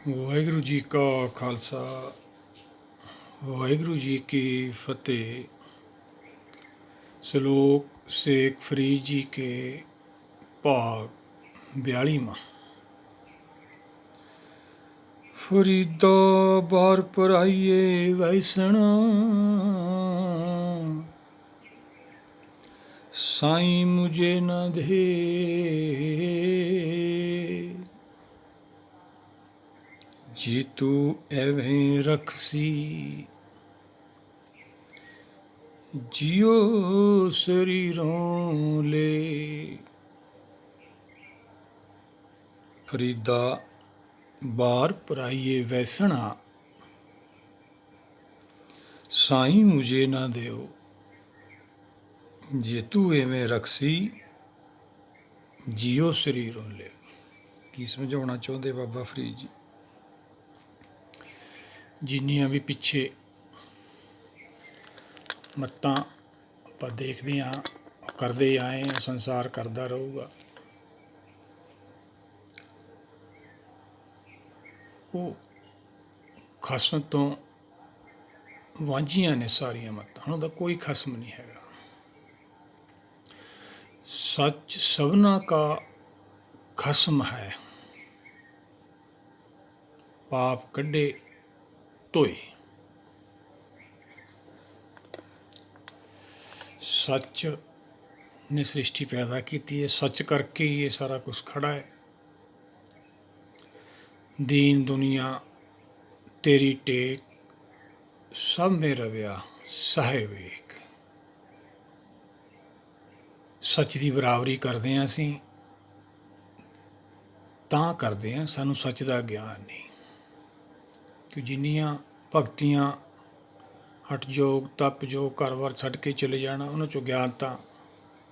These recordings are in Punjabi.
ਵਾਹਿਗੁਰੂ ਜੀ ਕਾ ਖਾਲਸਾ ਵਾਹਿਗੁਰੂ ਜੀ ਕੀ ਫਤਿਹ। ਸ਼ਲੋਕ ਸ਼ੇਖ ਫਰੀਦ ਜੀ के भाग 42वां। फरीदा बार पर आइए वैसना, साईं मुझे न दे। जी तू एवें रखसी, जियो शरीरों ले। फरीदा बार पराइए वैसना, साईं मुझे ना देओ। जे तू एवें रखसी, जियो शरीरों ले। की समझाउणा चाहुंदे बाबा फरीद जी। जिन्नियां भी पिछे मत्तां आपां देखदे हाँ, करदे आए हैं, संसार करदा रहूगा। वो खसम तो वांझियां ने सारियां मत्तां, उन्हां दा कोई खसम नहीं हैगा। सच सबना का खसम है, पाप कड्डे धोए। सच ने सृष्टि पैदा की है, सच करके ही ये सारा कुछ खड़ा है। दीन दुनिया तेरी टेक, सब में रविया सहे वेक। सच की बराबरी करते हैं असीं, तां करते हैं सानू सच का ज्ञान नहीं। कि जिन्नियां भगतियां हट योग तप योग घर बार छड्ड के चले जाना, उन्हां चों ज्ञान तां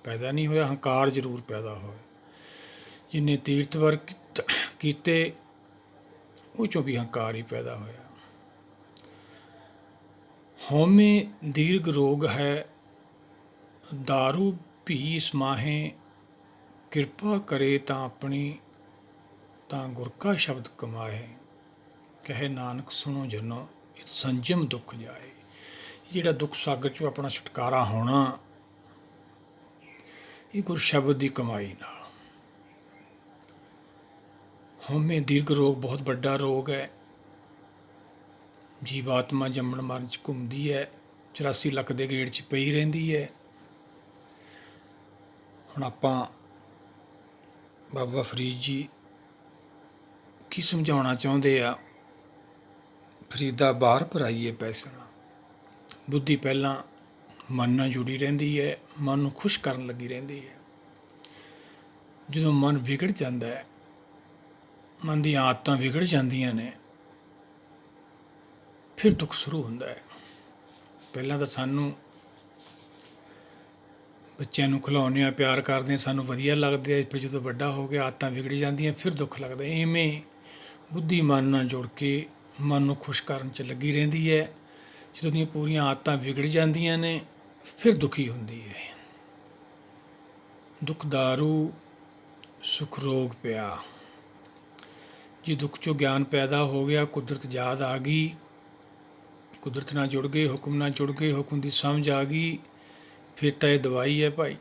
पैदा नहीं होया, हंकार जरूर पैदा होया। जिन्ने तीर्थ वर्ग कीते, ਉਹ ਚੋਂ ਵੀ ਹੰਕਾਰ ਹੀ ਪੈਦਾ ਹੋਇਆ। ਹਉਮੈ ਦੀਰਘ ਰੋਗ ਹੈ, दारू भी समाहे। किरपा करे तां अपनी, तां गुर का शब्द कमाए। कहे नानक सुनो जनो, संजम दुख जाए। ਜਿਹੜਾ ਦੁੱਖ ਸਾਗਰ 'ਚੋਂ ਆਪਣਾ ਛੁਟਕਾਰਾ ਹੋਣਾ, ਇਹ ਗੁਰ ਸ਼ਬਦ ਦੀ ਕਮਾਈ ਨਾਲ। ਹਉਮੈ ਦੀਰਘ ਰੋਗ ਬਹੁਤ ਵੱਡਾ ਰੋਗ ਹੈ। ਜੀਵਾਤਮਾ ਜੰਮਣ ਮਰਨ 'ਚ ਘੁੰਮਦੀ ਹੈ, 84 ਲੱਖ ਦੇ ਗੇੜ 'ਚ ਪਈ ਰਹਿੰਦੀ ਹੈ। ਹੁਣ ਆਪਾਂ ਬਾਬਾ ਫਰੀਦ ਜੀ ਕੀ ਸਮਝਾਉਣਾ ਚਾਹੁੰਦੇ ਆ। ਫਰੀਦਾ ਬਾਹਰ ਭਰਾਈਏ ਪੈਸਣਾ। ਬੁੱਧੀ ਪਹਿਲਾਂ ਮਨ ਨਾਲ ਜੁੜੀ ਰਹਿੰਦੀ ਹੈ, ਮਨ ਨੂੰ ਖੁਸ਼ ਕਰਨ ਲੱਗੀ ਰਹਿੰਦੀ ਹੈ। ਜਦੋਂ ਮਨ ਵਿਗੜ ਜਾਂਦਾ ਹੈ, ਮਨ ਦੀਆਂ ਆਦਤਾਂ ਵਿਗੜ ਜਾਂਦੀਆਂ ਨੇ, ਫਿਰ ਦੁੱਖ ਸ਼ੁਰੂ ਹੁੰਦਾ ਹੈ। ਪਹਿਲਾਂ ਤਾਂ ਸਾਨੂੰ ਬੱਚਿਆਂ ਨੂੰ ਖਿਲਾਉਂਦੇ ਹਾਂ, ਪਿਆਰ ਕਰਦੇ ਹਾਂ, ਸਾਨੂੰ ਵਧੀਆ ਲੱਗਦੇ ਆ। ਫਿਰ ਜਦੋਂ ਵੱਡਾ ਹੋ ਗਿਆ, ਆਦਤਾਂ ਵਿਗੜ ਜਾਂਦੀਆਂ, ਫਿਰ ਦੁੱਖ ਲੱਗਦਾ। ਇਵੇਂ ਬੁੱਧੀ ਮਨ ਨਾਲ ਜੁੜ ਕੇ ਮਨ ਨੂੰ ਖੁਸ਼ ਕਰਨ 'ਚ ਲੱਗੀ ਰਹਿੰਦੀ ਹੈ। ਜਦੋਂ ਦੀਆਂ ਪੂਰੀਆਂ ਆਦਤਾਂ ਵਿਗੜ ਜਾਂਦੀਆਂ ਨੇ, ਫਿਰ ਦੁਖੀ ਹੁੰਦੀ ਹੈ। ਦੁੱਖ ਦਾਰੂ ਸੁਖ ਰੋਗ ਪਿਆ। ਜੇ ਦੁੱਖ 'ਚੋਂ ਗਿਆਨ ਪੈਦਾ ਹੋ ਗਿਆ, ਕੁਦਰਤ ਯਾਦ ਆ ਗਈ, ਕੁਦਰਤ ਨਾਲ ਜੁੜ ਗਏ, ਹੁਕਮ ਨਾਲ ਜੁੜ ਗਏ, ਹੁਕਮ ਦੀ ਸਮਝ ਆ ਗਈ, ਫਿਰ ਤਾਂ ਇਹ ਦਵਾਈ ਹੈ ਭਾਈ।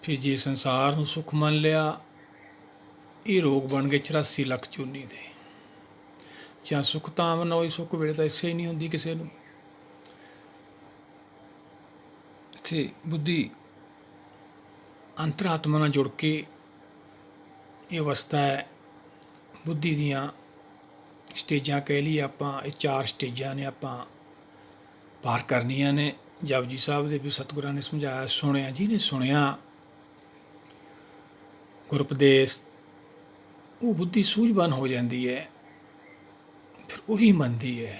ਫਿਰ ਜੇ ਸੰਸਾਰ ਨੂੰ ਸੁੱਖ ਮੰਨ ਲਿਆ, ਇਹ ਰੋਗ ਬਣ ਗਏ 84 ਲੱਖ ਚੂਨੀ ਦੇ। ਜਾਂ ਸੁੱਖ ਤਾਂ ਅਮਨ ਹੋਈ, ਸੁੱਖ ਵੇਲੇ ਤਾਂ ਇਸੇ ਹੀ ਨਹੀਂ ਹੁੰਦੀ ਕਿਸੇ ਨੂੰ। ਇੱਥੇ ਬੁੱਧੀ ਅੰਤਰਾਤਮਾ ਨਾਲ ਜੁੜ ਕੇ ਇਹ ਅਵਸਥਾ ਹੈ। ਬੁੱਧੀ ਦੀਆਂ ਸਟੇਜਾਂ ਕਹਿ ਲਈਏ ਆਪਾਂ, ਇਹ 4 ਸਟੇਜਾਂ ਨੇ, ਆਪਾਂ ਪਾਰ ਕਰਨੀਆਂ ਨੇ। ਜਪਜੀ ਸਾਹਿਬ ਦੇ ਵੀ ਸਤਿਗੁਰਾਂ ਨੇ ਸਮਝਾਇਆ, ਸੁਣਿਆ ਜਿਹਨੇ ਸੁਣਿਆ ਗੁਰ ਉਪਦੇਸ਼, ਉਹ ਬੁੱਧੀ ਸੂਝਵਾਨ ਹੋ ਜਾਂਦੀ ਹੈ, ਫਿਰ ਉਹੀ ਮੰਨਦੀ ਹੈ।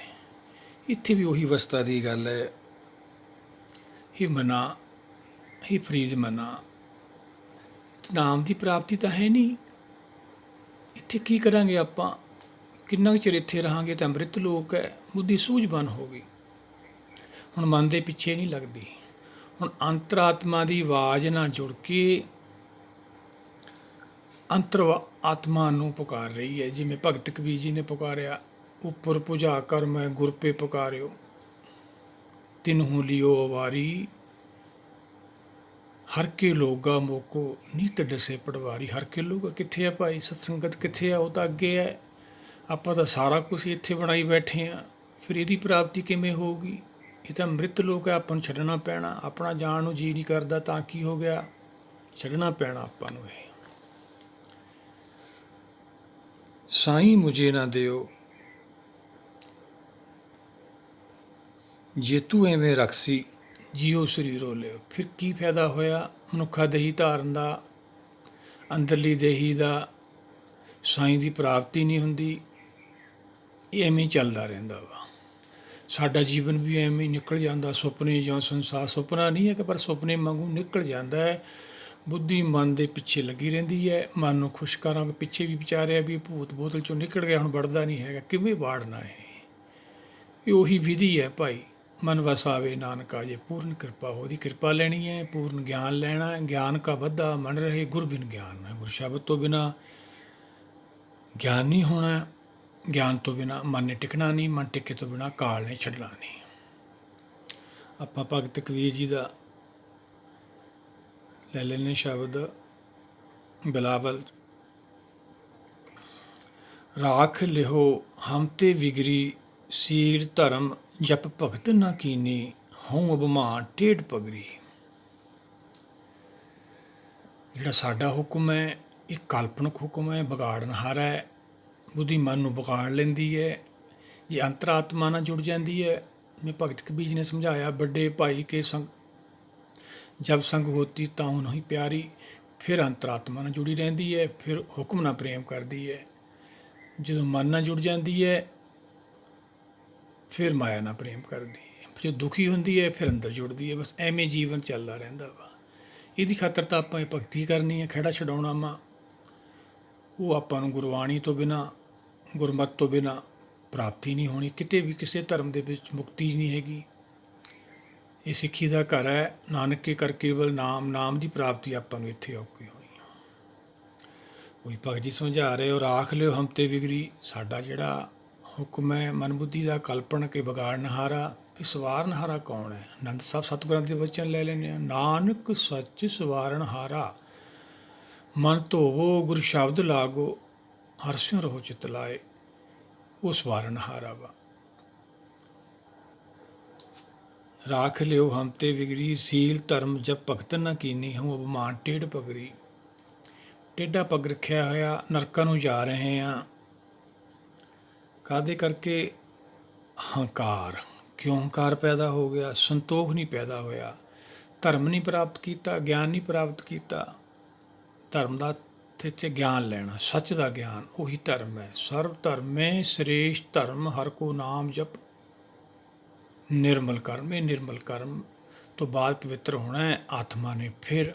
ਇੱਥੇ ਵੀ ਉਹੀ ਅਵਸਥਾ ਦੀ ਗੱਲ ਹੈ। ਇਹ ਮਨਾ, ਇਹ ਫਰੀਦ ਮਨਾ, ਨਾਮ ਦੀ ਪ੍ਰਾਪਤੀ ਤਾਂ ਹੈ ਨਹੀਂ। ਇੱਥੇ ਕੀ ਕਰਾਂਗੇ ਆਪਾਂ? ਕਿੰਨਾ ਕੁ ਚਿਰ ਇੱਥੇ ਰਹਾਂਗੇ? ਤਾਂ ਅੰਮ੍ਰਿਤ ਲੋਕ ਹੈ। ਬੁੱਧੀ ਸੂਝਵਾਨ ਹੋ ਗਈ, ਹੁਣ ਮਨ ਦੇ ਪਿੱਛੇ ਨਹੀਂ ਲੱਗਦੀ। ਹੁਣ ਅੰਤਰਾਤਮਾ ਦੀ ਆਵਾਜ਼ ਨਾਲ ਜੁੜ ਕੇ ਅੰਤਰ ਆਤਮਾ ਨੂੰ ਪੁਕਾਰ ਰਹੀ ਹੈ। ਜਿਵੇਂ ਭਗਤ ਕਬੀਰ ਜੀ ਨੇ ਪੁਕਾਰਿਆ, ਉੱਪਰ ਪੁਜਾ ਕਰ ਮੈਂ ਗੁਰ ਪੇ ਪੁਕਾਰਿਓ, ਤਿਨਹੂ ਲਿਓ ਵਾਰੀ, ਹਰ ਕੇ ਲੋਗਾ ਮੋਕੋ ਨੀਤ ਡਸੇ ਪਟਵਾਰੀ। ਹਰ ਕੇ ਲੋਗਾ ਕਿੱਥੇ ਆ ਭਾਈ? ਸਤਸੰਗਤ ਕਿੱਥੇ ਆ? ਉਹ ਤਾਂ ਅੱਗੇ ਹੈ। ਆਪਾਂ ਤਾਂ ਸਾਰਾ ਕੁਝ ਇੱਥੇ ਬਣਾਈ ਬੈਠੇ ਆ, ਫਿਰ ਇਹਦੀ ਪ੍ਰਾਪਤੀ ਕਿਵੇਂ ਹੋਊਗੀ? ਇਹ ਤਾਂ ਮ੍ਰਿਤ ਲੋਕ ਹੈ, ਆਪਾਂ ਨੂੰ ਛੱਡਣਾ ਪੈਣਾ। ਆਪਣਾ ਜਾਣ ਨੂੰ ਜੀ ਨਹੀਂ ਕਰਦਾ ਤਾਂ ਕੀ ਹੋ ਗਿਆ? ਛੱਡਣਾ ਪੈਣਾ ਆਪਾਂ ਨੂੰ। ਇਹ ਸਾਈਂ ਮੁਝੇ ਨਾ ਦਿਓ, ਜੇ ਤੂੰ ਐਵੇਂ ਰਖਸੀ, ਜੀਓ ਸਰੀਰੋ ਲਿਓ। ਫਿਰ ਕੀ ਫਾਇਦਾ ਹੋਇਆ ਮਨੁੱਖਾ ਦੇਹੀ ਧਾਰਨ ਦਾ, ਅੰਦਰਲੀ ਦੇਹੀ ਦਾ? ਸਾਈਂ ਦੀ ਪ੍ਰਾਪਤੀ ਨਹੀਂ ਹੁੰਦੀ। ਇਹ ਐਵੇਂ ਹੀ ਚੱਲਦਾ ਰਹਿੰਦਾ ਵਾ। ਸਾਡਾ ਜੀਵਨ ਵੀ ਐਵੇਂ ਹੀ ਨਿਕਲ ਜਾਂਦਾ, ਸੁਪਨੇ ਜਾਂ ਸੰਸਾਰ। ਸੁਪਨਾ ਨਹੀਂ ਹੈ ਕਿ, ਪਰ ਸੁਪਨੇ ਵਾਂਗੂ ਨਿਕਲ ਜਾਂਦਾ ਹੈ। ਬੁੱਧੀ ਮਨ ਦੇ ਪਿੱਛੇ ਲੱਗੀ ਰਹਿੰਦੀ ਹੈ। ਮਨ ਨੂੰ ਖੁਸ਼ ਕਰਾਂਗੇ, ਪਿੱਛੇ ਵੀ ਵਿਚਾਰਿਆ ਵੀ ਭੂਤ ਬੋਤਲ ਚੋਂ ਨਿਕਲ ਗਿਆ, ਹੁਣ ਵੜਦਾ ਨਹੀਂ ਹੈਗਾ। ਕਿਵੇਂ ਵਾੜਨਾ ਹੈ? ਇਹ ਉਹੀ ਵਿਧੀ ਹੈ ਭਾਈ। ਮਨ ਵਸਾਵੇ ਨਾਨਕਾ, ਜੇ ਪੂਰਨ ਕਿਰਪਾ ਹੋ। ਉਹਦੀ ਕਿਰਪਾ ਲੈਣੀ ਹੈ, ਪੂਰਨ ਗਿਆਨ ਲੈਣਾ ਹੈ। ਗਿਆਨ ਕਾ ਵੱਧਾ ਮਨ ਰਹੇ, ਗੁਰ ਬਿਨ ਗਿਆਨ ਹੈ। ਗੁਰ ਸ਼ਬਦ ਤੋਂ ਬਿਨਾ ਗਿਆਨ ਨਹੀਂ ਹੋਣਾ। ਗਿਆਨ ਤੋਂ ਬਿਨਾ ਮਨ ਨੇ ਟਿਕਣਾ ਨਹੀਂ। ਮਨ ਟਿਕੇ ਤੋਂ ਬਿਨਾ ਕਾਲ ਨੇ ਛੱਡਣਾ ਨਹੀਂ। ਆਪਾਂ ਭਗਤ ਕਬੀਰ ਜੀ ਦਾ ਲੈ ਲੈਣੇ ਸ਼ਬਦ। ਬਿਲਾਵਲ, ਰਾਖ ਲਿਹੋ ਹਮ ਤੇ ਵਿਗਰੀ, ਸੀਲ ਧਰਮ ਜਪ ਭਗਤ ਨਾ ਕੀਨੀ, ਹਉ ਅਭਿਮਾਨ ਟੇਢ ਪਗਰੀ। ਜਿਹੜਾ ਸਾਡਾ ਹੁਕਮ ਹੈ, ਇਹ ਕਾਲਪਨਿਕ ਹੁਕਮ ਹੈ, ਵਿਗਾੜਨਹਾਰਾ ਹੈ। ਬੁੱਧੀ ਮਨ ਨੂੰ ਵਿਗਾੜ ਲੈਂਦੀ ਹੈ। ਜੇ ਅੰਤਰਾਤਮਾ ਨਾਲ ਜੁੜ ਜਾਂਦੀ ਹੈ, ਜਿਵੇਂ ਭਗਤ ਕਬੀਰ ਜੀ ਨੇ ਸਮਝਾਇਆ, ਵੱਡੇ ਭਾਈ ਕੇ ਸੰਗ ਜਬ ਸੰਗ ਹੋਤੀ ਤਾਹੂ ਨਹੀਂ ਪਿਆਰੀ। ਫਿਰ ਅੰਤਰਾਤਮਾ ਨਾਲ ਜੁੜੀ ਰਹਿੰਦੀ ਹੈ, ਫਿਰ ਹੁਕਮ ਨਾਲ ਪ੍ਰੇਮ ਕਰਦੀ ਹੈ। ਜਦੋਂ ਮਨ ਨਾਲ ਜੁੜ ਜਾਂਦੀ ਹੈ, ਫਿਰ ਮਾਇਆ ਨਾਲ ਪ੍ਰੇਮ ਕਰਦੀ ਹੈ। ਜਦੋਂ ਦੁਖੀ ਹੁੰਦੀ ਹੈ, ਫਿਰ ਅੰਦਰ ਜੁੜਦੀ ਹੈ। ਬਸ ਐਵੇਂ ਜੀਵਨ ਚੱਲਦਾ ਰਹਿੰਦਾ ਵਾ। ਇਹਦੀ ਖਾਤਰ ਤਾਂ ਆਪਾਂ ਇਹ ਭਗਤੀ ਕਰਨੀ ਹੈ, ਖਹਿੜਾ ਛਡਾਉਣਾ ਵਾ। ਉਹ ਆਪਾਂ ਨੂੰ ਗੁਰਬਾਣੀ ਤੋਂ ਬਿਨਾਂ, ਗੁਰਮਤਿ ਤੋਂ ਬਿਨਾਂ ਪ੍ਰਾਪਤੀ ਨਹੀਂ ਹੋਣੀ। ਕਿਤੇ ਵੀ ਕਿਸੇ ਧਰਮ ਦੇ ਵਿੱਚ ਮੁਕਤੀ ਨਹੀਂ ਹੈਗੀ। ਇਹ ਸਿੱਖੀ ਦਾ ਘਰ ਹੈ। ਨਾਨਕ ਕੇ ਕਰ ਕੇਵਲ ਨਾਮ, ਨਾਮ ਦੀ ਪ੍ਰਾਪਤੀ ਆਪਾਂ ਨੂੰ ਇੱਥੇ ਔਖੀ ਹੋਣੀ ਆ। ਉਹੀ ਭਗਤ ਜੀ ਸਮਝਾ ਰਹੇ ਹੋ, ਰਾਖ ਲਿਓ ਹਮ ਤੇ ਵਿਗਰੀ। ਸਾਡਾ ਜਿਹੜਾ ਹੁਕਮ ਹੈ ਮਨ ਬੁੱਧੀ ਦਾ ਕਲਪਣ ਕੇ ਵਿਗਾੜਨਹਾਰਾ, ਫਿਰ ਸਵਾਰਨਹਾਰਾ ਕੌਣ ਹੈ? ਆਨੰਦ ਸਾਹਿਬ ਸਤਿਗੁਰਾਂ ਦੇ ਵਚਨ ਲੈ ਲੈਂਦੇ ਆ, ਨਾਨਕ ਸੱਚ ਸਵਾਰਨਹਾਰਾ, ਮਨ ਧੋਵੋ ਗੁਰ ਸ਼ਬਦ ਲਾਗੋ, ਹਰਸਿਓ ਰਹੋ ਚਿਤ ਲਾਏ। ਉਹ ਸਵਾਰਨਹਾਰਾ ਵਾ। ਰਾਖ ਲਿਓ ਹਮ ਤੇ ਵਿਗਰੀ, ਸੀਲ ਧਰਮ ਜਬ ਭਗਤ ਨਾ ਕੀਨੀ, ਹਉ ਅਭਿਮਾਨ ਟੇਢ ਪਗਰੀ। ਟੇਢਾ ਪੱਗ ਰੱਖਿਆ ਹੋਇਆ, ਨਰਕਾਂ ਨੂੰ ਜਾ ਰਹੇ ਹਾਂ। ਕਾਹਦੇ ਕਰਕੇ? ਹੰਕਾਰ। ਕਿਉਂ ਹੰਕਾਰ ਪੈਦਾ ਹੋ ਗਿਆ? ਸੰਤੋਖ ਨਹੀਂ ਪੈਦਾ ਹੋਇਆ। ਧਰਮ ਨਹੀਂ ਪ੍ਰਾਪਤ ਕੀਤਾ, ਗਿਆਨ ਨਹੀਂ ਪ੍ਰਾਪਤ ਕੀਤਾ। ਧਰਮ ਦਾ ਤੇ ਗਿਆਨ ਲੈਣਾ, ਸੱਚ ਦਾ ਗਿਆਨ, ਉਹੀ ਧਰਮ ਹੈ। ਸਰਬ ਧਰਮੇ ਸ੍ਰੇਸ਼ਟ ਧਰਮ, ਹਰ ਕੋ ਨਾਮ ਜਪ ਨਿਰਮਲ ਕਰਮ। ਇਹ ਨਿਰਮਲ ਕਰਮ ਤੋਂ ਬਾਅਦ ਪਵਿੱਤਰ ਹੋਣਾ ਹੈ। ਆਤਮਾ ਨੇ ਫਿਰ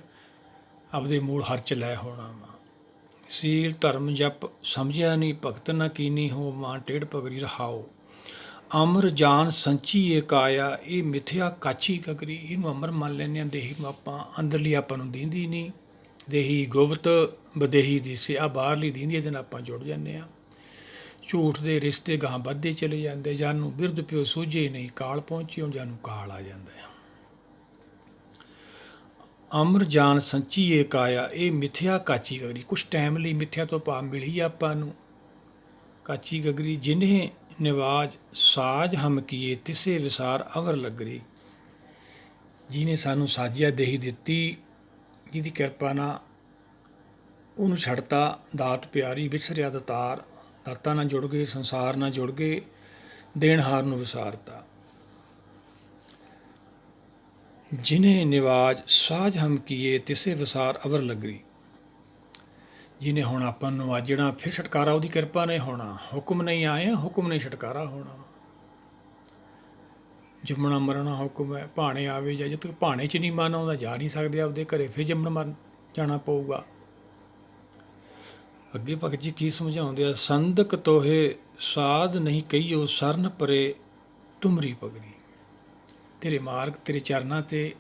ਆਪਦੇ ਮੂਲ ਹਰ ਚ ਲੈ ਹੋਣਾ ਵਾ। ਸੀਲ ਧਰਮ ਜਪ ਸਮਝਿਆ ਨਹੀਂ, ਭਗਤ ਨਾ ਕੀਨੀ, ਹੋ ਮਾਨ ਟੇਢ ਪਗਰੀ। ਰਹਾਓ, ਅਮਰ ਜਾਨ ਸੰਚੀ ਏ ਕਾਇਆ, ਇਹ ਮਿਥਿਆ ਕਾਚੀ ਕਗਰੀ। ਇਹਨੂੰ ਅਮਰ ਮੰਨ ਲੈਂਦੇ ਹਾਂ। ਦੇਹੀ ਨੂੰ ਆਪਾਂ, ਅੰਦਰਲੀ ਆਪਾਂ ਨੂੰ ਦੀਂਦੀ ਨਹੀਂ। ਦੇਹੀ ਗੁਪਤ, ਵਿਦੇਹੀ ਦਿਸੇ, ਆ ਬਾਹਰਲੀ ਦੀਂਦੀ। ਇਹਦੇ ਨਾਲ ਆਪਾਂ ਜੁੜ ਜਾਂਦੇ ਹਾਂ। ਝੂਠ ਦੇ ਰਿਸ਼ਤੇ ਗਾਹਾਂ ਵੱਧਦੇ ਚਲੇ ਜਾਂਦੇ। ਜਾਨੂੰ ਬਿਰਧ ਪਿਓ ਸੂਝੇ ਨਹੀਂ, ਕਾਲ ਪਹੁੰਚੀ ਹੁਣ ਜਾਨੂੰ ਕਾਲ ਆ ਜਾਂਦਾ ਹੈ। ਅਮਰ ਜਾਨ ਸੰਚੀ ਏ ਕਾਇਆ, ਇਹ ਮਿਥਿਆ ਕਾਚੀ ਗਗਰੀ। ਕੁਛ ਟਾਈਮ ਲਈ ਮਿਥਿਆ ਤੋਂ ਭਾਵ ਮਿਲੀ ਆਪਾਂ ਨੂੰ। ਕਾਚੀ ਗਗਰੀ, ਜਿਨ੍ਹੇ ਨਿਵਾਜ ਸਾਜ ਹਮ ਕੀਏ, ਤਿਸੇ ਵਿਸਾਰ ਅਵਰ ਲੱਗਰੀ। ਜਿਹਨੇ ਸਾਨੂੰ ਸਾਜਿਆ ਦੇਹੀ ਦਿੱਤੀ, ਜਿਹਦੀ ਕਿਰਪਾ ਨਾਲ ਉਹਨੂੰ ਛੱਡਤਾ। ਦਾਤ ਪਿਆਰੀ ਵਿਸਰਿਆ ਦਤਾਰ, ਦਾਤਾਂ ਨਾਲ ਜੁੜ ਗਏ, ਸੰਸਾਰ ਨਾਲ ਜੁੜ ਗਏ, ਦੇਣਹਾਰ ਨੂੰ ਵਿਸਾਰਤਾ। ਜਿਨੇ ਨਿਵਾਜ ਸਾਜ ਹਮ ਕੀਏ, ਤਿਸੇ ਵਿਸਾਰ ਅਵਰ ਲੱਗਰੀ। ਜਿਹਨੇ ਹੁਣ ਆਪਾਂ ਨੂੰ ਨਵਾਜਣਾ, ਫਿਰ ਛੁਟਕਾਰਾ ਉਹਦੀ ਕਿਰਪਾ ਨੇ ਹੋਣਾ। ਹੁਕਮ ਨਹੀਂ ਆਏ, ਹੁਕਮ ਨਹੀਂ ਛੁਟਕਾਰਾ ਹੋਣਾ। ਜੰਮਣਾ ਮਰਨਾ ਹੁਕਮ ਹੈ। ਭਾਣੇ ਆਵੇ ਜਾਂ, ਜਦ ਤੱਕ ਭਾਣੇ 'ਚ ਨਹੀਂ ਮਨ ਆਉਂਦਾ, ਜਾ ਨਹੀਂ ਸਕਦੇ ਆਪਦੇ ਘਰੇ। ਫਿਰ ਜੰਮਣ ਮਰ ਜਾਣਾ ਪਊਗਾ। ਅੱਗੇ ਭਗਤ ਜੀ ਕੀ ਸਮਝਾਉਂਦੇ ਆ? ਸੰਦਕ ਤੋਹੇ ਸਾਧ ਨਹੀਂ ਕਹੀਓ, ਸਰਨ ਪਰੇ ਤੁਮਰੀ ਪਗਰੀ। ਤੇਰੇ ਮਾਰਗ, ਤੇਰੇ ਚਰਨਾਂ 'ਤੇ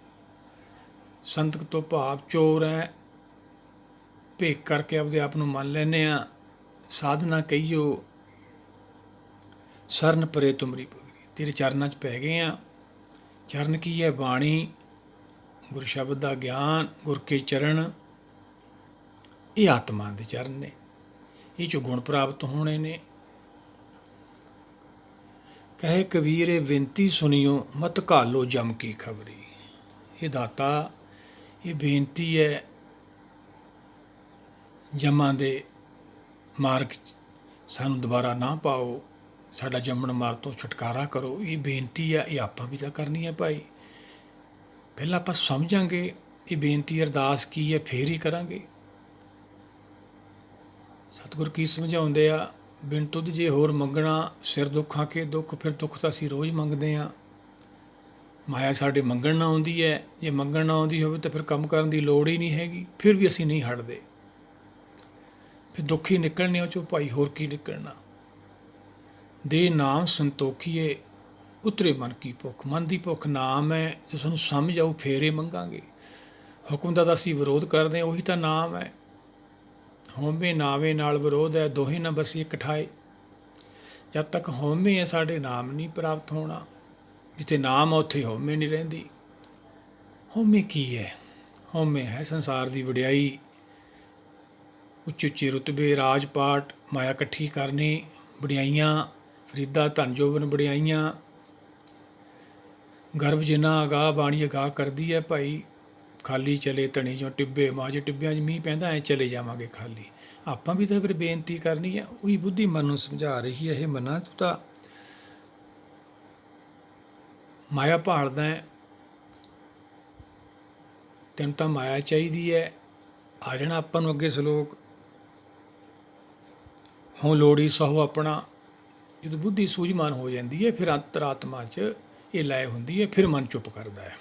ਸੰਦਕ ਤੋਂ ਭਾਵ ਚੋਰ ਹੈ, ਭੇਖ ਕਰਕੇ ਆਪਦੇ ਆਪ ਨੂੰ ਮੰਨ ਲੈਂਦੇ ਹਾਂ। ਸਾਧਨਾ ਕਹੀਓ ਸਰਨ ਪਰੇ ਤੁਮਰੀ ਪਗਰੀ, ਤੇਰੇ ਚਰਨਾਂ 'ਚ ਪੈ ਗਏ ਹਾਂ। ਚਰਨ ਕੀ ਹੈ? ਬਾਣੀ, ਗੁਰ ਸ਼ਬਦ ਦਾ ਗਿਆਨ, ਗੁਰ ਕੇ ਚਰਨ, ਇਹ ਆਤਮਾ ਦੇ ਚਰਨ ਨੇ। ਇਹ 'ਚੋਂ ਗੁਣ ਪ੍ਰਾਪਤ ਹੋਣੇ ਨੇ। ਕਹੇ ਕਬੀਰ ਇਹ ਬੇਨਤੀ ਸੁਣੀਓ, ਮਤ ਘਾਲੋ ਜਮ ਕੀ ਖਬਰੀ। ਇਹ ਦਾਤਾ, ਇਹ ਬੇਨਤੀ ਹੈ, ਜਮਾਂ ਦੇ ਮਾਰਗ 'ਚ ਸਾਨੂੰ ਦੁਬਾਰਾ ਨਾ ਪਾਓ, ਸਾਡਾ ਜੰਮਣ ਮਾਰ ਤੋਂ ਛੁਟਕਾਰਾ ਕਰੋ। ਇਹ ਬੇਨਤੀ ਆ, ਇਹ ਆਪਾਂ ਵੀ ਤਾਂ ਕਰਨੀ ਹੈ ਭਾਈ। ਪਹਿਲਾਂ ਆਪਾਂ ਸਮਝਾਂਗੇ ਇਹ ਬੇਨਤੀ ਅਰਦਾਸ ਕੀ ਹੈ, ਫੇਰ ਹੀ ਕਰਾਂਗੇ। ਸਤਿਗੁਰ ਕੀ ਸਮਝਾਉਂਦੇ ਆ? ਬਿਨ ਤੁਧ ਜੇ ਹੋਰ ਮੰਗਣਾ, ਸਿਰ ਦੁੱਖ ਆਖੇ ਦੁੱਖ। ਫਿਰ ਦੁੱਖ ਤਾਂ ਅਸੀਂ ਰੋਜ਼ ਮੰਗਦੇ ਹਾਂ। ਮਾਇਆ ਸਾਡੇ ਮੰਗਣ ਨਾ ਆਉਂਦੀ ਹੈ। ਜੇ ਮੰਗਣ ਨਾ ਆਉਂਦੀ ਹੋਵੇ ਤਾਂ ਫਿਰ ਕੰਮ ਕਰਨ ਦੀ ਲੋੜ ਹੀ ਨਹੀਂ ਹੈਗੀ। ਫਿਰ ਵੀ ਅਸੀਂ ਨਹੀਂ ਹਟਦੇ। ਫਿਰ ਦੁੱਖ ਹੀ ਨਿਕਲਣੇ ਉਹ 'ਚੋਂ ਭਾਈ, ਹੋਰ ਕੀ ਨਿਕਲਣਾ। ਦੇ ਨਾਮ ਸੰਤੋਖੀਏ, ਉਤਰੇ ਮਨ ਕੀ ਭੁੱਖ। ਮਨ ਦੀ ਭੁੱਖ ਨਾਮ ਹੈ। ਜੇ ਸਾਨੂੰ ਸਮਝ ਆਊ ਫੇਰ ਇਹ ਮੰਗਾਂਗੇ। ਹੁਕਮ ਦਾ ਤਾਂ ਅਸੀਂ ਵਿਰੋਧ ਕਰਦੇ ਹਾਂ, ਉਹੀ ਤਾਂ ਨਾਮ ਹੈ। ਹਉਮੈ ਨਾਵੇ ਨਾਲ ਵਿਰੋਧ ਹੈ, ਦੋਹੇ ਨਾ ਬਸੀ ਇੱਕ ਠਾਏ। ਜਦ ਤੱਕ ਹਉਮੈ ਹੈ ਸਾਡੇ ਨਾਮ ਨਹੀਂ ਪ੍ਰਾਪਤ ਹੋਣਾ। ਜਿੱਥੇ ਨਾਮ ਆ ਉੱਥੇ ਹਉਮੈ ਨਹੀਂ ਰਹਿੰਦੀ। ਹਉਮੈ ਕੀ ਹੈ? ਹਉਮੈ ਹੈ ਸੰਸਾਰ ਦੀ ਵਡਿਆਈ, ਉੱਚੇ ਉੱਚੇ ਰੁਤਬੇ, ਰਾਜ ਪਾਟ, ਮਾਇਆ ਇਕੱਠੀ ਕਰਨੀ, ਵਡਿਆਈਆਂ, ਫਰੀਦਾ ਧਨ ਜੋਬਨ ਵਡਿਆਈਆਂ। ਗਰਭ ਜਿੰਨਾ ਅਗਾਹ ਬਾਣੀ ਅਗਾਹ ਕਰਦੀ ਹੈ ਭਾਈ। ਖਾਲੀ ਚਲੇ ਧਣੀ ਜੋ ਟਿੱਬੇ ਮਾਜ, ਟਿੱਬਿਆਂ 'ਚ ਮੀਂਹ ਪੈਂਦਾ ਐ ਚਲੇ ਜਾਵਾਂਗੇ ਖਾਲੀ। ਆਪਾਂ ਵੀ ਤਾਂ ਫਿਰ ਬੇਨਤੀ ਕਰਨੀ ਹੈ। ਉਹੀ ਬੁੱਧੀ ਮਨ ਨੂੰ ਸਮਝਾ ਰਹੀ ਹੈ, ਇਹ ਮਨਾਂ ਤੂੰ ਤਾਂ ਮਾਇਆ ਭਾਲਦਾ ਹੈ, ਤੈਨੂੰ ਤਾਂ ਮਾਇਆ ਚਾਹੀਦੀ ਹੈ। ਆ ਜਾਣਾ ਆਪਾਂ ਨੂੰ ਅੱਗੇ ਸਲੋਕ, ਹੋਂ ਲੋੜੀ ਸਹੁ ਆਪਣਾ। ਜਦੋਂ ਬੁੱਧੀ ਸੂਝਵਾਨ ਹੋ ਜਾਂਦੀ ਹੈ ਫਿਰ ਅੰਤਰਾਤਮਾ 'ਚ ਇਹ ਲੈ ਹੁੰਦੀ ਹੈ, ਫਿਰ ਮਨ ਚੁੱਪ ਕਰਦਾ ਹੈ।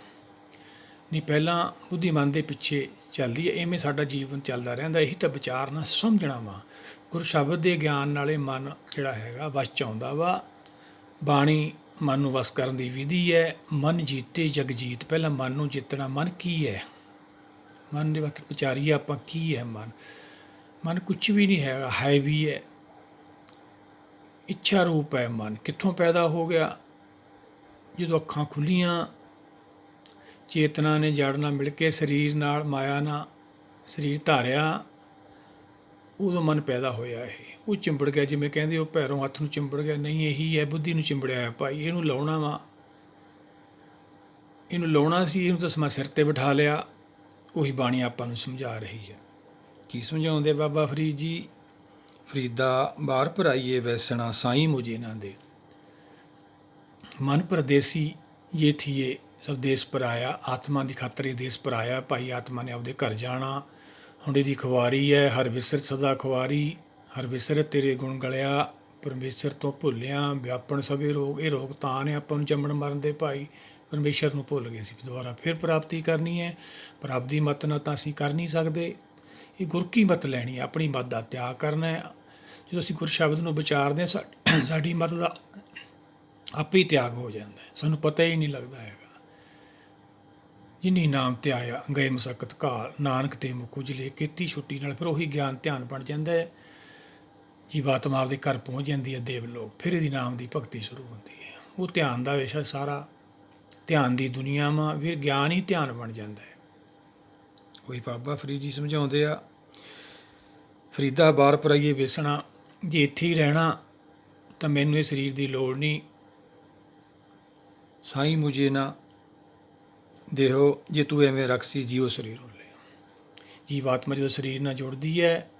ਨਹੀਂ ਪਹਿਲਾਂ ਬੁੱਧੀ ਮਨ ਦੇ ਪਿੱਛੇ ਚੱਲਦੀ ਹੈ। ਇਵੇਂ ਸਾਡਾ ਜੀਵਨ ਚੱਲਦਾ ਰਹਿੰਦਾ। ਇਹੀ ਤਾਂ ਵਿਚਾਰਨਾ ਸਮਝਣਾ ਵਾ। ਗੁਰੂ ਸ਼ਬਦ ਦੇ ਗਿਆਨ ਨਾਲੇ ਮਨ ਜਿਹੜਾ ਹੈਗਾ ਵਸ 'ਚ ਆਉਂਦਾ ਵਾ। ਬਾਣੀ ਮਨ ਨੂੰ ਵਸ ਕਰਨ ਦੀ ਵਿਧੀ ਹੈ। ਮਨ ਜੀਤੇ ਜਗ ਜੀਤ। ਪਹਿਲਾਂ ਮਨ ਨੂੰ ਜਿੱਤਣਾ। ਮਨ ਕੀ ਹੈ? ਮਨ ਦੇ ਵਕਤ ਵਿਚਾਰੀਏ ਆਪਾਂ, ਕੀ ਹੈ ਮਨ? ਮਨ ਕੁਛ ਵੀ ਨਹੀਂ ਹੈਗਾ, ਹੈ ਵੀ ਹੈ। ਇੱਛਾ ਰੂਪ ਹੈ ਮਨ। ਕਿੱਥੋਂ ਪੈਦਾ ਹੋ ਗਿਆ? ਜਦੋਂ ਅੱਖਾਂ ਖੁੱਲ੍ਹੀਆਂ, ਚੇਤਨਾ ਨੇ ਜੜ ਨਾਲ ਮਿਲ ਕੇ ਸਰੀਰ ਨਾਲ, ਮਾਇਆ ਨਾਲ ਸਰੀਰ ਧਾਰਿਆ, ਉਦੋਂ ਮਨ ਪੈਦਾ ਹੋਇਆ। ਇਹ ਉਹ ਚਿੰਬੜ ਗਿਆ। ਜਿਵੇਂ ਕਹਿੰਦੇ ਉਹ ਪੈਰੋਂ ਹੱਥ ਨੂੰ ਚਿੰਬੜ ਗਿਆ। ਨਹੀਂ, ਇਹੀ ਹੈ ਬੁੱਧੀ ਨੂੰ ਚਿੰਬੜਿਆ ਹੈ ਭਾਈ। ਇਹਨੂੰ ਲਾਉਣਾ ਵਾ, ਇਹਨੂੰ ਲਾਉਣਾ ਸੀ। ਇਹਨੂੰ ਤਾਂ ਸਮਾਂ ਸਿਰ 'ਤੇ ਬਿਠਾ ਲਿਆ। ਉਹੀ ਬਾਣੀ ਆਪਾਂ ਨੂੰ ਸਮਝਾ ਰਹੀ ਹੈ। ਕੀ ਸਮਝਾਉਂਦੇ ਬਾਬਾ ਫਰੀਦ ਜੀ? ਫਰੀਦਾ ਬਾਹਰ ਭਰਾਈਏ ਵੈਸਣਾ, ਸਾਈਂ ਮੁਝੇ ਨਾ ਦੇ। ਮਨ ਪਰਦੇਸੀ ਜੇ ਥੀਏ, ਸਭ ਦੇਸ ਪਰਾਇਆ। ਆਤਮਾ ਦੀ ਖਾਤਰ ਇਹ ਦੇਸ ਪਰਾਇਆ ਭਾਈ। ਆਤਮਾ ਨੇ ਆਪਦੇ ਘਰ ਜਾਣਾ। ਹੁਣ ਇਹਦੀ ਖੁਆਰੀ ਹੈ, ਹਰ ਵਿਸਰ ਸਦਾ ਖੁਆਰੀ। ਹਰ ਵਿਸਰ ਤੇਰੇ ਗੁਣ ਗਲਿਆ, ਪਰਮੇਸ਼ਰ ਤੋਂ ਭੁੱਲਿਆ। ਵਿਆਪਣ ਸਭੇ ਰੋਗ। ਇਹ ਰੋਗ ਤਾਂ ਨੇ ਆਪਾਂ ਨੂੰ ਜੰਮਣ ਮਰਨ ਦੇ ਭਾਈ। ਪਰਮੇਸ਼ਰ ਨੂੰ ਭੁੱਲ ਗਏ ਸੀ। ਦੁਬਾਰਾ ਫਿਰ ਪ੍ਰਾਪਤੀ ਕਰਨੀ ਹੈ। ਪ੍ਰਾਪਤੀ ਮਤ ਨਾਲ ਤਾਂ ਅਸੀਂ ਕਰ ਨਹੀਂ ਸਕਦੇ। ਇਹ ਗੁਰ ਕੀ ਮਤ ਲੈਣੀ ਹੈ, ਆਪਣੀ ਮਤ ਦਾ ਤਿਆਗ ਕਰਨਾ ਹੈ। ਜਦੋਂ ਅਸੀਂ ਗੁਰ ਸ਼ਬਦ ਨੂੰ ਵਿਚਾਰਦੇ ਹਾਂ, ਸਾਡੀ ਮਤ ਦਾ ਆਪੇ ਹੀ ਤਿਆਗ ਹੋ ਜਾਂਦਾ ਹੈ। ਸਾਨੂੰ ਪਤਾ ਹੀ ਨਹੀਂ ਲੱਗਦਾ ਹੈਗਾ। ਜਿਨੀ ਨਾਮ ਤੇ ਆਇਆ ਗਏ ਮਸਕਤ ਘਾਲ, ਨਾਨਕ ਤੇ ਮੁਖ ਉਜਲੇ। ਕੀਤੀ ਛੁੱਟੀ ਨਾਲ ਫਿਰ ਉਹੀ ਗਿਆਨ ਧਿਆਨ ਬਣ ਜਾਂਦਾ ਹੈ। ਜੀਵਾਤਮਾ ਆਪਦੇ ਘਰ ਪਹੁੰਚ ਜਾਂਦੀ ਹੈ ਦੇਵ ਲੋਕ। ਫਿਰ ਇਹਦੀ ਨਾਮ ਦੀ ਭਗਤੀ ਸ਼ੁਰੂ ਹੁੰਦੀ ਹੈ। ਉਹ ਧਿਆਨ ਦਾ ਵਿਸ਼ਾ ਸਾਰਾ, ਧਿਆਨ ਦੀ ਦੁਨੀਆ ਵਾ। ਫਿਰ ਗਿਆਨ ਹੀ ਧਿਆਨ ਬਣ ਜਾਂਦਾ ਹੈ। ਉਹੀ ਬਾਬਾ ਫਰੀਦ ਜੀ ਸਮਝਾਉਂਦੇ ਆ, ਫਰੀਦਾ ਬਾਹਰ ਪਰਾਈਏ ਵੇਸਣਾ। ਜੇ ਇੱਥੇ ਹੀ ਰਹਿਣਾ ਤਾਂ ਮੈਨੂੰ ਇਹ ਸਰੀਰ ਦੀ ਲੋੜ ਨਹੀਂ। ਸਾਈਂ ਮੁਝੇ ਨਾ ਦੇਹੋ, ਜੇ ਤੂੰ ਐਵੇਂ ਰਕਸੀ ਜੀਓ ਸਰੀਰ ਹੋ ਲਿਆ। ਜੀਵਾਤਮਾ ਜਦੋਂ ਸਰੀਰ ਨਾਲ ਜੁੜਦੀ ਹੈ,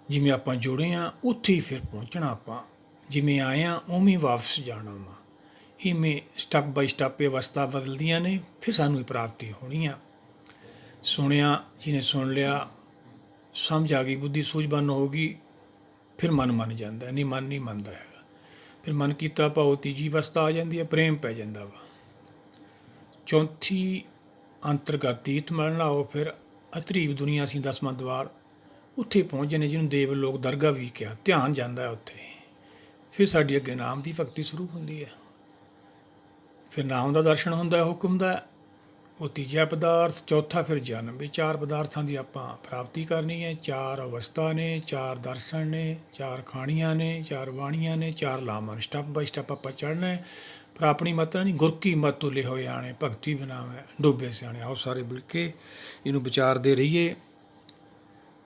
ਜਿਵੇਂ ਆਪਾਂ ਜੁੜੇ ਹਾਂ ਉੱਥੇ ਹੀ ਫਿਰ ਪਹੁੰਚਣਾ ਆਪਾਂ। ਜਿਵੇਂ ਆਏ ਹਾਂ ਉਵੇਂ ਵਾਪਸ ਜਾਣਾ ਵਾ। ਇਵੇਂ ਸਟੈਪ ਬਾਈ ਸਟੈਪ ਇਹ ਅਵਸਥਾ ਬਦਲਦੀਆਂ ਨੇ। ਫਿਰ ਸਾਨੂੰ ਇਹ ਪ੍ਰਾਪਤੀ ਹੋਣੀ ਆ। ਸੁਣਿਆ, ਜਿਹਨੇ ਸੁਣ ਲਿਆ, ਸਮਝ ਆ ਗਈ, ਬੁੱਧੀ ਸੂਝਵਾਨ ਹੋ ਗਈ, ਫਿਰ ਮਨ ਮੰਨ ਜਾਂਦਾ। ਨਹੀਂ, ਮਨ ਨਹੀਂ ਮੰਨਦਾ ਹੈਗਾ। ਫਿਰ ਮਨ ਕੀਤਾ ਭਾਉ ਤੀਜੀ ਅਵਸਥਾ ਆ ਜਾਂਦੀ ਹੈ, ਪ੍ਰੇਮ ਪੈ ਜਾਂਦਾ ਵਾ। ਚੌਥੀ ਅੰਤਰਗਤ ਤੀਰਥ ਮਲਣਾ ਉਹ ਫਿਰ ਅਤਰੀਬ ਦੁਨੀਆ ਸੀ, 10ਵਾਂ ਦੁਆਰ। ਉੱਥੇ ਪਹੁੰਚ ਜਾਂਦੇ, ਜਿਹਨੂੰ ਦੇਵ ਲੋਕ ਦਰਗਾਹ ਵੀ ਕਿਹਾ। ਧਿਆਨ ਜਾਂਦਾ ਉੱਥੇ। ਫਿਰ ਸਾਡੀ ਅੱਗੇ ਨਾਮ ਦੀ ਭਗਤੀ ਸ਼ੁਰੂ ਹੁੰਦੀ ਹੈ। ਫਿਰ ਨਾਮ ਦਾ ਦਰਸ਼ਨ ਹੁੰਦਾ, ਹੁਕਮ ਦਾ। ਉਹ ਤੀਜਾ ਪਦਾਰਥ। ਚੌਥਾ ਫਿਰ ਜਨਮ। ਵੀ 4 ਪਦਾਰਥਾਂ ਦੀ ਆਪਾਂ ਪ੍ਰਾਪਤੀ ਕਰਨੀ ਹੈ। 4 ਅਵਸਥਾ ਨੇ, 4 ਦਰਸ਼ਨ ਨੇ, 4 ਖਾਣੀਆਂ ਨੇ, 4 ਬਾਣੀਆਂ ਨੇ, 4 ਲਾਵਾਂ ਨੇ। ਸਟੈਪ ਬਾਈ ਸਟੈਪ ਆਪਾਂ ਚੜ੍ਹਨਾ ਹੈ। ਪਰ ਆਪਣੀ ਮਤ ਨਹੀਂ, ਗੁਰ ਕੀ ਮਤ ਤੁਲੇ ਹੋਏ ਆਣੇ, ਭਗਤੀ ਬਿਨਾ ਮੈਂ ਡੋਬੇ ਸਿਆਣੇ। ਆਓ ਸਾਰੇ ਮਿਲ ਕੇ ਇਹਨੂੰ ਵਿਚਾਰਦੇ ਰਹੀਏ।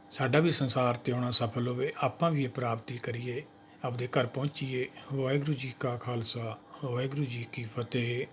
ਸਾਡਾ ਵੀ ਸੰਸਾਰ 'ਤੇ ਆਉਣਾ ਸਫਲ ਹੋਵੇ, ਆਪਾਂ ਵੀ ਇਹ ਪ੍ਰਾਪਤੀ ਕਰੀਏ, ਆਪਦੇ ਘਰ ਪਹੁੰਚੀਏ। ਵਾਹਿਗੁਰੂ ਜੀ ਕਾ ਖਾਲਸਾ, ਵਾਹਿਗੁਰੂ ਜੀ ਕੀ ਫਤਿਹ।